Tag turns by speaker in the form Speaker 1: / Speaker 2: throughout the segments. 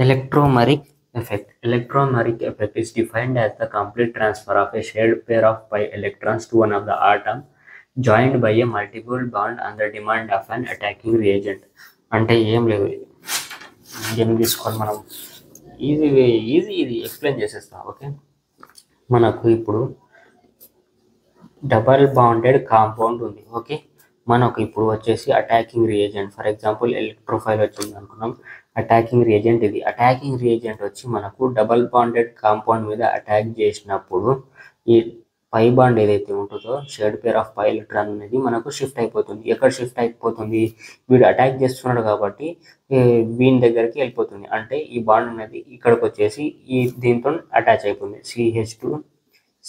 Speaker 1: Electromeric effect. Electromeric effect is defined as the complete transfer of a shared pair of pi electrons to one of the atom joined by a multiple bond on the demand of an attacking reagent. అంటే ఏం లేదు, దీన్ని తీసుకొని మనం easy explain చేసేస్తాం. Okay, మనకు ఇప్పుడు double bonded compound ఉంది. ఓకే, మనకు ఇప్పుడు వచ్చేసి attacking reagent, for example electrophile వచ్చింది అనుకున్నాం. అటాకింగ్ రియేజెంట్ ఇది. అటాకింగ్ రియేజెంట్ వచ్చి మనకు డబల్ బాండెడ్ కాంపౌండ్ మీద అటాక్ చేసినప్పుడు ఈ పై బాండ్ ఏదైతే ఉంటుందో shared pair of pi electron అనేది మనకు షిఫ్ట్ అయిపోతుంది. ఎక్కడ షిఫ్ట్ అయిపోతుంది? వీడు అటాక్ చేస్తున్నాడు కాబట్టి వీని దగ్గరికి వెళ్ళిపోతుంది. అంటే ఈ బాండ్ అనేది ఇక్కడికి వచ్చేసి ఈ దీంతో అటాచ్ అయిపోతుంది,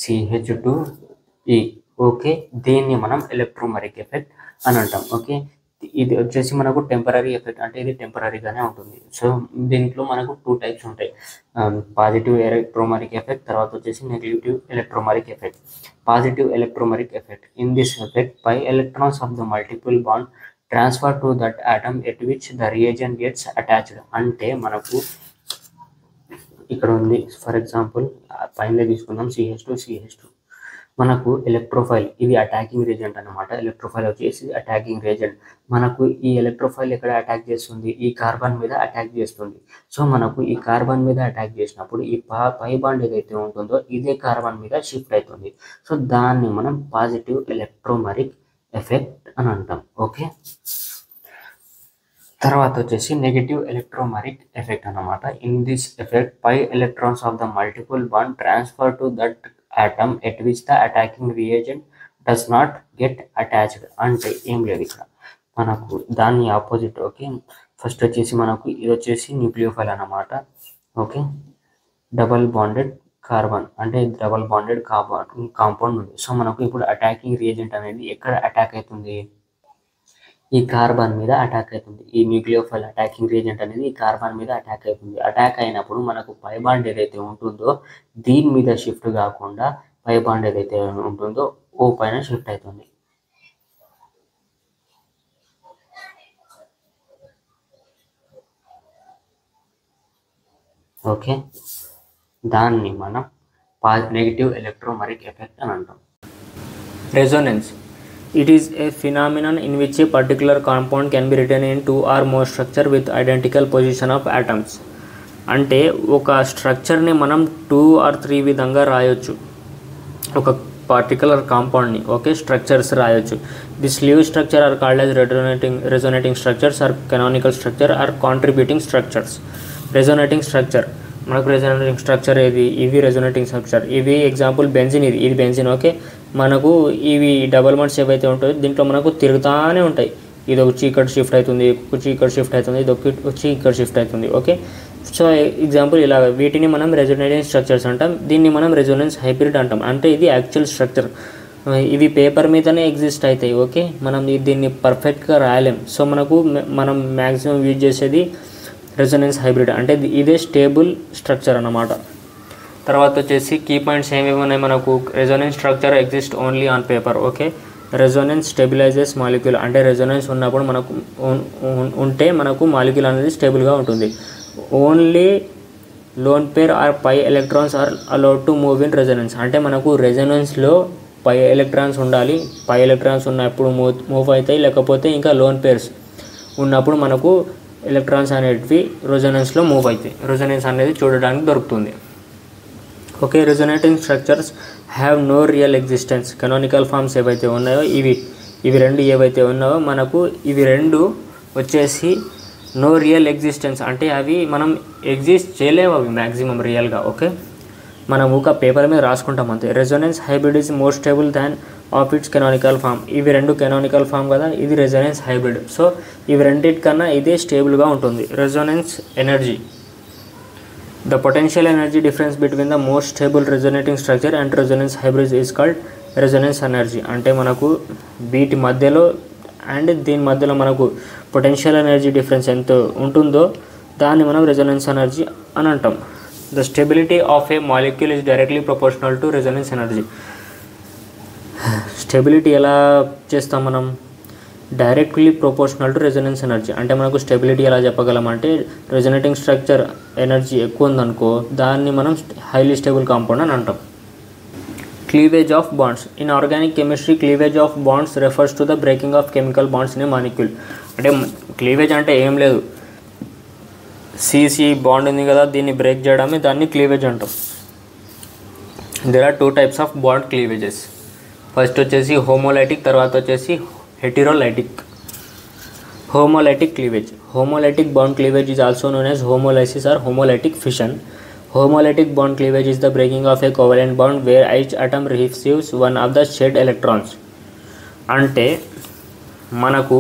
Speaker 1: CH2E. ఓకే, దీన్ని మనం ఎలక్ట్రోమెరిక్ ఎఫెక్ట్ అని అంటాం. ఓకే, ఇది వచ్చేసి మనకు టెంపరీ ఎఫెక్ట్, అంటే ఇది టెంపరీగానే ఉంటుంది. సో దీంట్లో మనకు 2 టైప్స్ ఉంటాయి, పాజిటివ్ ఎలక్ట్రోమెరిక్ ఎఫెక్ట్, తర్వాత వచ్చేసి negative electromeric effect. Positive electromeric effect, in this effect pi electrons of the multiple bond transfer to that atom at which the reagent gets attached. అంటే మనకు ఇక్కడ ఉంది, ఫర్ ఎగ్జాంపుల్ పైన తీసుకుందాం, CH2 మనకు electrophile ఇది అటాకింగ్ రేజెంట్ అనమాట. ఎలక్ట్రోఫైల్ వచ్చేసి అటాకింగ్ రేజెంట్. మనకు ఈ ఎలక్ట్రోఫైల్ ఎక్కడ అటాక్ చేస్తుంది? ఈ కార్బన్ మీద అటాక్ చేస్తుంది. సో మనకు ఈ కార్బన్ మీద అటాక్ చేసినప్పుడు ఈ పై బాండ్ ఏదైతే ఉంటుందో ఇదే కార్బన్ మీద షిఫ్ట్ అవుతుంది. సో దాన్ని మనం పాజిటివ్ ఎలక్ట్రోమెరిక్ ఎఫెక్ట్ అని అంటాం. ఓకే, తర్వాత వచ్చేసి నెగిటివ్ ఎలక్ట్రోమెరిక్ ఎఫెక్ట్ అన్నమాట. In this effect pi electrons of the multiple bond transfer to that atom at which the attacking reagent does not get attached. అంటే ఏం లేదు, ఇక్కడ మనకు దాని ఆపోజిట్. ఓకే, ఫస్ట్ వచ్చేసి మనకు ఇది వచ్చేసి న్యూక్లియోఫైల్ అన్నమాట. ఓకే, డబల్ బాండెడ్ కార్బన్, అంటే డబల్ బాండెడ్ కాంపౌండ్ ఉంది. సో మనకు ఇప్పుడు అటాకింగ్ రియేజెంట్ అనేది ఎక్కడ అటాక్ అవుతుంది? ఈ కార్బన్ మీద అటాక్ అవుతుంది. ఈ న్యూక్లియోఫైల్ అటాకింగ్ రియేజెంట్ అనేది ఈ కార్బన్ మీద అటాక్ అవుతుంది. అటాక్ అయినప్పుడు మనకు పై బాండ్ ఏదైతే ఉంటుందో దీని మీద షిఫ్ట్ కాకుండా పై బాండ్ ఏదైతే ఉంటుందో ఓ పైన షిఫ్ట్ అవుతుంది. ఓకే, దాన్ని మనం నెగిటివ్ ఎలక్ట్రోమెరిక్ ఎఫెక్ట్ అని అంటాం.
Speaker 2: Resonance. It is a phenomenon in which a particular compound can be written in 2 or more structure with identical position of atoms. అంటే ఒక స్ట్రక్చర్ని మనం 2 or 3 విధంగా రాయొచ్చు, ఒక పర్టికులర్ కాంపౌండ్ని. ఓకే, స్ట్రక్చర్స్ రాయొచ్చు. This leave structure are called as resonating structures or canonical structure or contributing structures. Resonating structure, మనకు resonating structure ఏది? ఇవి రెజోనేటింగ్ స్ట్రక్చర్. ఇవి ఎగ్జాంపుల్ బెంజిన్, ఇది బెంజిన్. ఓకే, మనకు ఇవి డబల్ బాండ్స్ ఏవైతే ఉంటాయో దీంట్లో మనకు తిరుగుతూనే ఉంటాయి. ఇది వచ్చి ఇక్కడ షిఫ్ట్ అవుతుంది, వచ్చి ఇక్కడ షిఫ్ట్ అవుతుంది, ఇది వచ్చి ఇక్కడ షిఫ్ట్ అవుతుంది. ఓకే, సో ఎగ్జాంపుల్ ఇలా వీటిని మనం రెజోనేటింగ్ స్ట్రక్చర్స్ అంటాం. దీన్ని మనం రెజోనెన్స్ హైబ్రిడ్ అంటాం. అంటే ఇది యాక్చువల్ స్ట్రక్చర్, ఇవి పేపర్ మీదనే ఎగ్జిస్ట్ అవుతాయి. ఓకే, మనం దీన్ని పర్ఫెక్ట్గా రాయలేం. సో మనం మ్యాక్సిమం యూజ్ చేసేది రెజోనెన్స్ హైబ్రిడ్, అంటే ఇదే స్టేబుల్ స్ట్రక్చర్ అన్నమాట. తర్వాత వచ్చేసి కీ పాయింట్స్ ఏమేమి ఉన్నాయి మనకు? Resonance structure exist only on paper. Okay, resonance stabilises molecule, అంటే రెజోనెన్స్ ఉన్నప్పుడు మనకు మాలిక్యూల్ అనేది స్టేబుల్గా ఉంటుంది. Only lone pair or pi electrons are allowed to move in resonance, అంటే మనకు రెజోనెన్స్లో పై ఎలక్ట్రాన్స్ ఉండాలి. పై ఎలక్ట్రాన్స్ ఉన్నప్పుడు మూవ్ అవుతాయి, లేకపోతే ఇంకా లోన్ పేర్స్ ఉన్నప్పుడు మనకు ఎలక్ట్రాన్స్ అనేటివి రెజోనెన్స్లో మూవ్ అవుతాయి. రెజోనెన్స్ అనేది చూడడానికి దొరుకుతుంది. Okay, resonating structures have no real existence. Canonical forms ఏవైతే ఉన్నాయో ఇవి రెండు ఏవైతే ఉన్నాయో మనకు ఇవి రెండు వచ్చేసి నో రియల్ ఎగ్జిస్టెన్స్, అంటే అవి మనం ఎగ్జిస్ట్ చేయలేము అవి మ్యాక్సిమం రియల్గా. ఓకే, మనం ఒక పేపర్ మీద రాసుకుంటాం అంతే. Resonance hybrid is more stable than of its canonical form. ఇవి రెండు కెనానికల్ ఫామ్ కదా, ఇది రెజోనెన్స్ హైబ్రిడ్. సో ఇవి రెండింటికన్నా ఇదే స్టేబుల్గా ఉంటుంది. Resonance energy, the potential energy difference between the most stable resonating structure and resonance hybrid is called resonance energy. అంటే మనకు వీటి మధ్యలో అండ్ దీని మధ్యలో మనకు పొటెన్షియల్ ఎనర్జీ డిఫరెన్స్ ఎంత ఉంటుందో దాన్ని మనం రెజోనెన్స్ ఎనర్జీ అని అంటాం. The stability of a molecule is directly proportional to Resonance energy. Stability ఎలా చేస్తాం మనం? Directly proportional to resonance energy. అంటే మనకు స్టెబిలిటీ ఎలా చెప్పగలమంటే రెజొనేటింగ్ స్ట్రక్చర్ ఎనర్జీ ఎక్కువ ఉందనుకో దాన్ని మనం హైలీ స్టేబుల్ కాంపౌండ్ అని అంటాం. Cleavage of wands. In organic chemistry cleavage of wands refers to the breaking of chemical bonds in a molecule. అంటే క్లీవేజ్ అంటే ఏం లేదు, సిసి బాండ్ ఉంది కదా దీన్ని బ్రేక్ చేయడమే దాన్ని క్లీవేజ్ అంటాం. There are 2 types of bond cleavages. First వచ్చేసి హోమోలైటిక్, తర్వాత వచ్చేసి heterolytic. Homolytic cleavage. Homolytic bond cleavage is also known as homolysis or homolytic fission. Homolytic bond cleavage is the breaking of a covalent bond where each atom receives one of the shared electrons. అంటే మనకు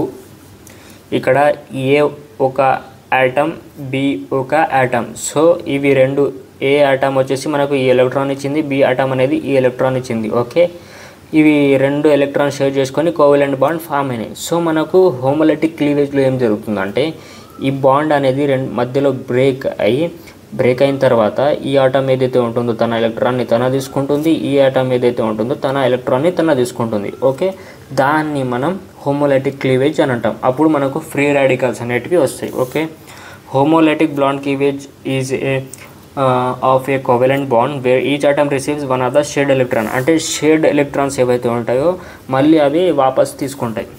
Speaker 2: ఇక్కడ ఏ ఒక atom B ఒక atom. So ఇవి రెండు, ఏ atom వచ్చేసి మనకు ఈ ఎలక్ట్రాన్ ఇచ్చింది, బి ఆటమ్ అనేది ఈ ఎలక్ట్రాన్ ఇచ్చింది. ఓకే, ఇవి రెండు ఎలక్ట్రాన్ షేర్ చేసుకొని కోవలెంట్ బాండ్ ఫామ్ అయినాయి. సో మనకు హోమోలైటిక్ క్లీవేజ్లో ఏం జరుగుతుందంటే ఈ బాండ్ అనేది మధ్యలో బ్రేక్ అయిన తర్వాత ఈ ఆటమ్ ఏదైతే ఉంటుందో తన ఎలక్ట్రాన్ని తన తీసుకుంటుంది, ఈ ఆటమ్ ఏదైతే ఉంటుందో తన ఎలక్ట్రాన్ని తన తీసుకుంటుంది. ఓకే, దాన్ని మనం హోమోలైటిక్ క్లీవేజ్ అని అంటాం. అప్పుడు మనకు ఫ్రీ రాడికల్స్ అనేటివి వస్తాయి. Okay, homolytic bond cleavage is of A covalent bond wear each atom receives one of the shared electron. అంటే షేర్డ్ ఎలక్ట్రాన్స్ ఏవైతే ఉంటాయో మళ్ళీ అవి వాపస్ తీసుకుంటాయి.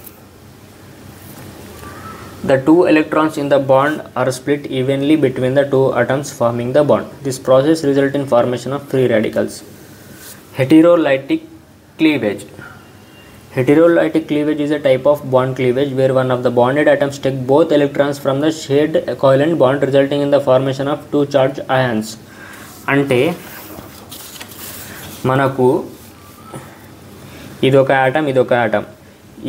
Speaker 2: The 2 electrons in the bond are split evenly between the 2 atoms forming the bond. This process results in formation of free radicals. Heterolytic cleavage. Heterolytic cleavage is a type of bond cleavage where one of the bonded atoms take both electrons from the shared covalent bond resulting in the formation of 2 charged ions. అంటే మనకు ఇదొక atom ఇదొక atom,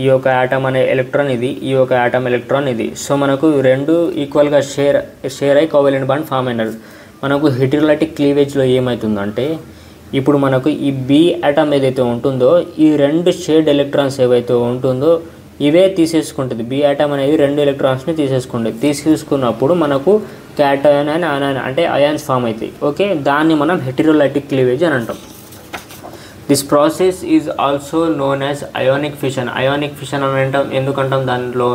Speaker 2: ఈ యొక్క atom అనే electron ఇది, ఈ యొక్క ఆటమ్ ఎలక్ట్రాన్ ఇది. సో మనకు రెండు ఈక్వల్గా షేర్ అయి కోవలెంట్ బాండ్ ఫామ్ అయినారు. మనకు హెటెరోలైటిక్ క్లీవేజ్లో ఏమవుతుందంటే ఇప్పుడు మనకు ఈ బి ఆటమ్ ఏదైతే ఉంటుందో ఈ రెండు షేర్డ్ ఎలక్ట్రాన్స్ ఏవైతే ఉంటుందో ఇవే తీసేసుకుంటుంది. బి ఆటమ్ అనేది రెండు ఎలక్ట్రాన్స్ని తీసుకున్నప్పుడు మనకు క్యాటయాన్ అండ్ ఆనాన్ అంటే అయాన్స్ ఫామ్ అవుతాయి. ఓకే, దాన్ని మనం హెటెరోలైటిక్ క్లీవేజ్ అని అంటాం. This process is also known as ionic fission. Ionic fission అని అంటాం ఎందుకంటాం, దాంట్లో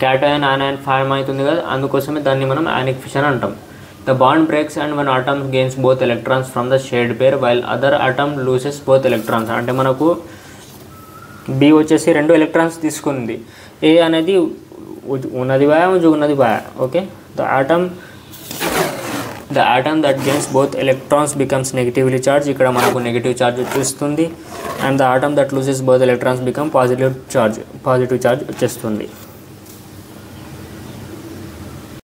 Speaker 2: క్యాటయాన్ ఆనాన్ ఫామ్ అవుతుంది కదా, అందుకోసమే దాన్ని మనం అయానిక్ ఫిషన్ అంటాం. The bond breaks and one atom gains both electrons from the shared pair while other atom loses both electrons. అంటే మనకు బి వచ్చేసి రెండు ఎలక్ట్రాన్స్ తీసుకుంది, ఏ అనేది ఉన్నది బాయ్ ఉన్నది బాయ్. Okay, the atom that gains both electrons becomes negatively charged. ఇక్కడ మనకు నెగిటివ్ ఛార్జ్ వచ్చేస్తుంది. and the atom that loses both electrons become positive charge వచ్చేస్తుంది.